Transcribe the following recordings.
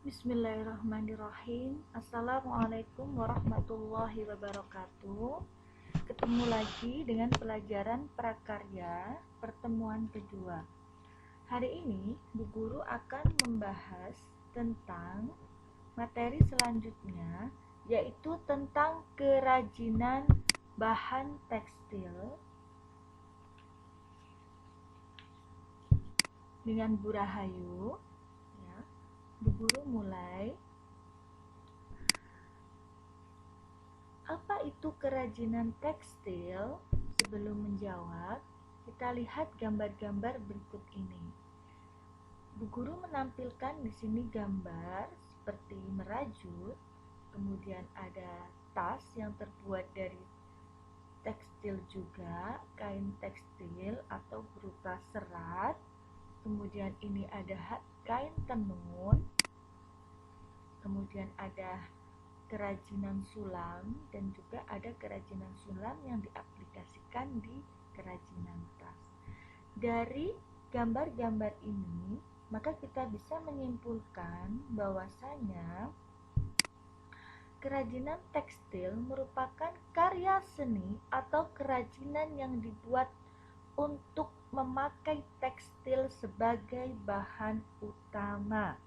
Bismillahirrahmanirrahim. Assalamualaikum warahmatullahi wabarakatuh. Ketemu lagi dengan pelajaran prakarya pertemuan kedua. Hari ini Bu Guru akan membahas tentang materi selanjutnya, yaitu tentang kerajinan bahan tekstil dengan Bu Rahayu. Bu Guru mulai. Apa itu kerajinan tekstil? Sebelum menjawab, kita lihat gambar-gambar berikut ini. Bu Guru menampilkan di sini gambar seperti merajut, kemudian ada tas yang terbuat dari tekstil juga, kain tekstil atau berupa serat. Kemudian ini ada kain tenun, kemudian ada kerajinan sulam, dan juga ada kerajinan sulam yang diaplikasikan di kerajinan tas. Dari gambar-gambar ini, maka kita bisa menyimpulkan bahwasanya kerajinan tekstil merupakan karya seni atau kerajinan yang dibuat untuk memakai tekstil sebagai bahan utama.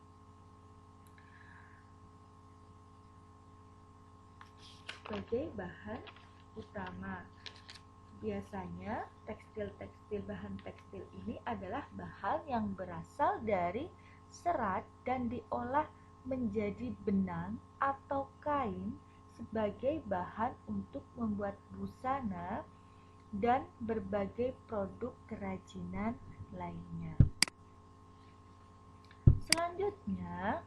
Biasanya bahan tekstil ini adalah bahan yang berasal dari serat dan diolah menjadi benang atau kain sebagai bahan untuk membuat busana dan berbagai produk kerajinan lainnya. Selanjutnya,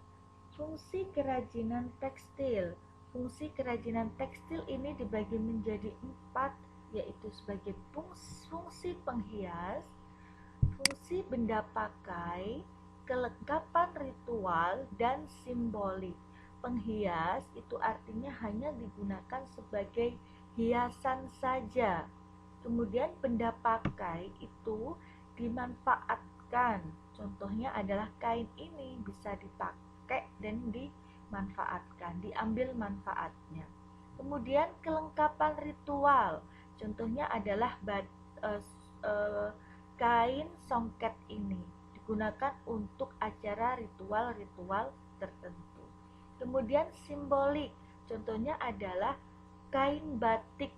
fungsi kerajinan tekstil. Fungsi kerajinan tekstil ini dibagi menjadi 4, yaitu sebagai fungsi penghias, fungsi benda pakai, kelengkapan ritual, dan simbolik. Penghias itu artinya hanya digunakan sebagai hiasan saja. Kemudian benda pakai itu dimanfaatkan. Contohnya adalah kain ini bisa dipakai dan dimanfaatkan, diambil manfaatnya. Kemudian kelengkapan ritual. Contohnya adalah kain songket ini digunakan untuk acara ritual-ritual tertentu. Kemudian simbolik. Contohnya adalah kain batik.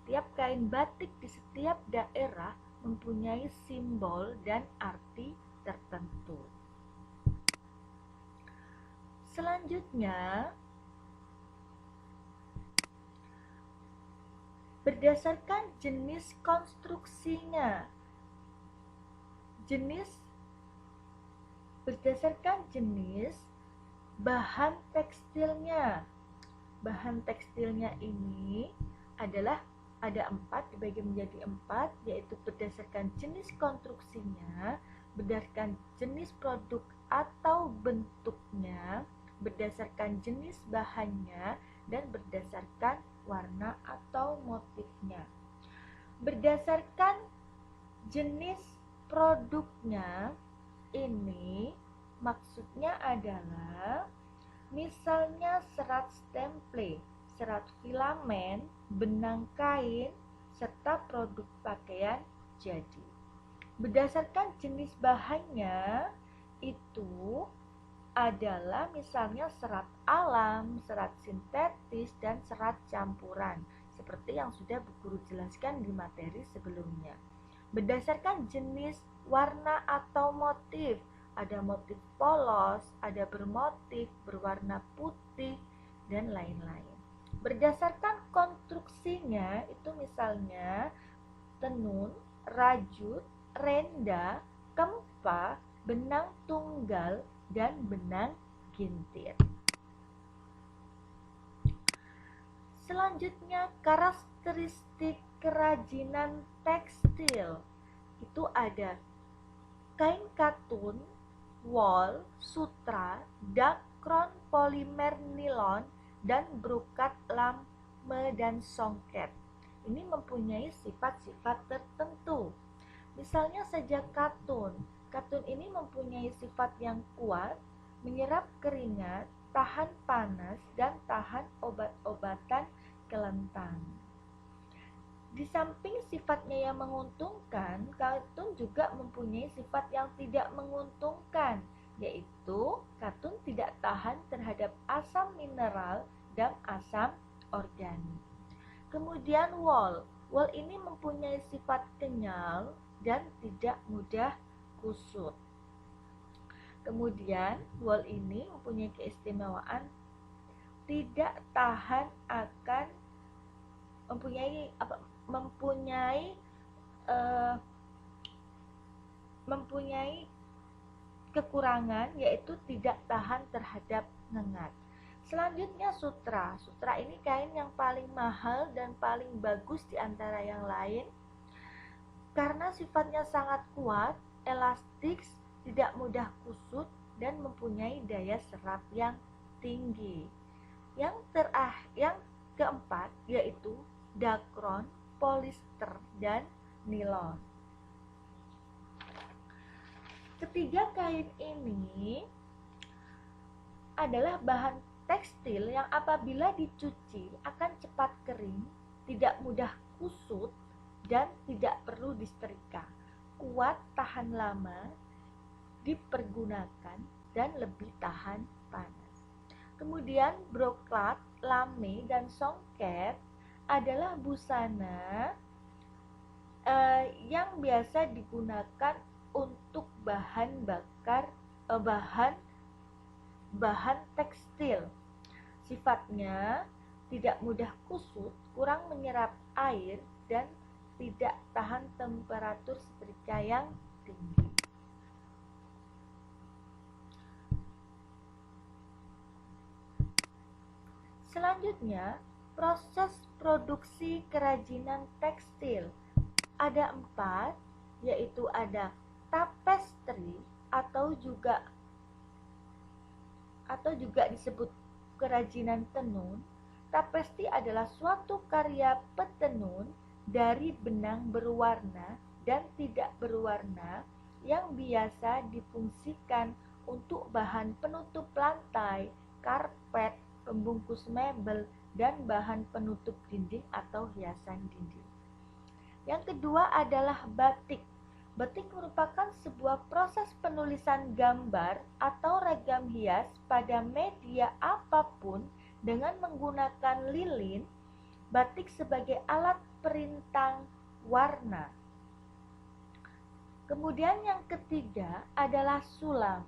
Setiap kain batik di setiap daerah mempunyai simbol dan arti tertentu. Selanjutnya, berdasarkan jenis konstruksinya. Berdasarkan jenis bahan tekstilnya. Bahan tekstilnya ini adalah ada 4, dibagi menjadi 4, yaitu berdasarkan jenis konstruksinya, berdasarkan jenis produk atau bentuknya, berdasarkan jenis bahannya, dan berdasarkan warna atau motifnya. Berdasarkan jenis produknya ini maksudnya adalah misalnya serat stemple, serat filamen, benang kain, serta produk pakaian jadi. Berdasarkan jenis bahannya itu adalah misalnya serat alam, serat sintetis, dan serat campuran, seperti yang sudah Bu Guru jelaskan di materi sebelumnya. Berdasarkan jenis warna atau motif, ada motif polos, ada bermotif, berwarna putih, dan lain-lain. Berdasarkan konstruksinya itu misalnya tenun, rajut, renda, kempa, benang tunggal, dan benang gintir. Selanjutnya, karakteristik kerajinan tekstil. Itu ada kain katun, wol, sutra, dakron, polimer nilon, dan brokat lame dan songket. Ini mempunyai sifat-sifat tertentu. Misalnya saja katun. Katun ini mempunyai sifat yang kuat, menyerap keringat, tahan panas, dan tahan obat-obatan kelentang. Di samping sifatnya yang menguntungkan, katun juga mempunyai sifat yang tidak menguntungkan, yaitu katun tidak tahan terhadap asam mineral dan asam organik. Kemudian wol ini mempunyai sifat kenyal dan tidak mudah kusut. Kemudian wol ini mempunyai keistimewaan tidak tahan akan mempunyai kekurangan, yaitu tidak tahan terhadap ngengat. Selanjutnya sutra. Sutra ini kain yang paling mahal dan paling bagus di antara yang lain karena sifatnya sangat kuat, elastik, tidak mudah kusut, dan mempunyai daya serap yang tinggi. Yang keempat yaitu dakron, polister, dan nilon. Ketiga kain ini adalah bahan tekstil yang apabila dicuci akan cepat kering, tidak mudah kusut, dan tidak perlu disetrika. Kuat, tahan lama, dipergunakan, dan lebih tahan panas. Kemudian broklat, lame, dan songket adalah busana yang biasa digunakan untuk bahan tekstil. Sifatnya tidak mudah kusut, kurang menyerap air, dan tidak tahan temperatur setrika yang tinggi. Selanjutnya, proses produksi kerajinan tekstil. Ada 4, yaitu ada tapestry atau juga disebut kerajinan tenun. Tapestry adalah suatu karya petenun dari benang berwarna dan tidak berwarna yang biasa difungsikan untuk bahan penutup lantai, karpet, pembungkus mebel, dan bahan penutup dinding atau hiasan dinding. Yang kedua adalah batik. Batik merupakan sebuah proses penulisan gambar atau ragam hias pada media apapun dengan menggunakan lilin. Batik sebagai alat perintang warna. Kemudian yang ketiga adalah sulam.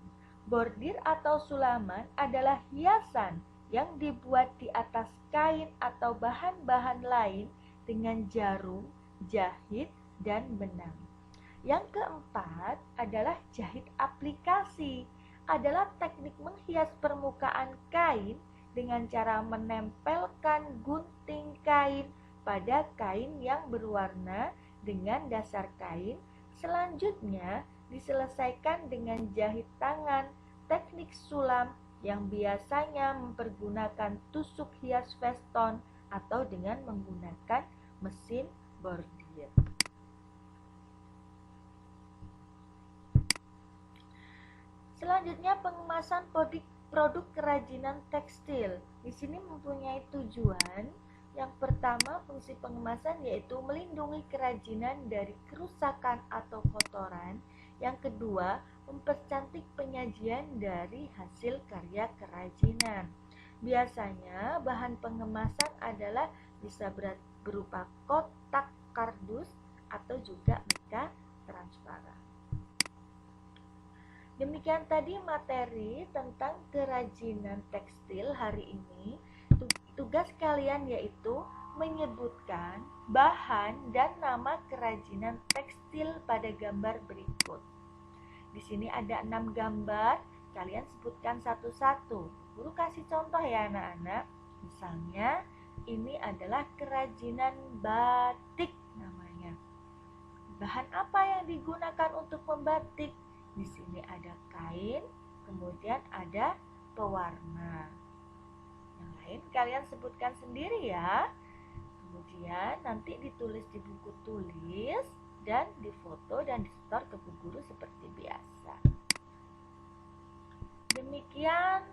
Bordir atau sulaman adalah hiasan yang dibuat di atas kain atau bahan-bahan lain dengan jarum, jahit, dan benang. Yang keempat adalah jahit aplikasi. Adalah teknik menghias permukaan kain dengan cara menempelkan gunting kain pada kain yang berwarna dengan dasar kain. Selanjutnya diselesaikan dengan jahit tangan. Teknik sulam yang biasanya mempergunakan tusuk hias veston atau dengan menggunakan mesin bordir. Selanjutnya pengemasan produk kerajinan tekstil. Di sini mempunyai tujuan. Yang pertama, fungsi pengemasan yaitu melindungi kerajinan dari kerusakan atau kotoran. Yang kedua, mempercantik penyajian dari hasil karya kerajinan. Biasanya bahan pengemasan adalah bisa berupa kotak kardus atau juga mica transparan. Demikian tadi materi tentang kerajinan tekstil hari ini. Tugas kalian yaitu menyebutkan bahan dan nama kerajinan tekstil pada gambar berikut. Di sini ada 6 gambar, kalian sebutkan satu-satu. Guru kasih contoh ya anak-anak. Misalnya ini adalah kerajinan batik namanya. Bahan apa yang digunakan untuk membatik? Di sini ada kain, kemudian ada pewarna. Yang lain kalian sebutkan sendiri ya. Kemudian nanti ditulis di buku tulis dan difoto dan disetor ke bu guru seperti biasa. Demikian Sekian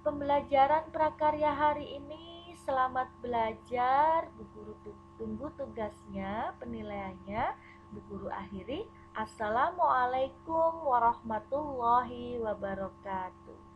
pembelajaran prakarya hari ini. Selamat belajar. Bu Guru tunggu tugasnya, penilaiannya. Bu Guru akhiri. Assalamualaikum warahmatullahi wabarakatuh.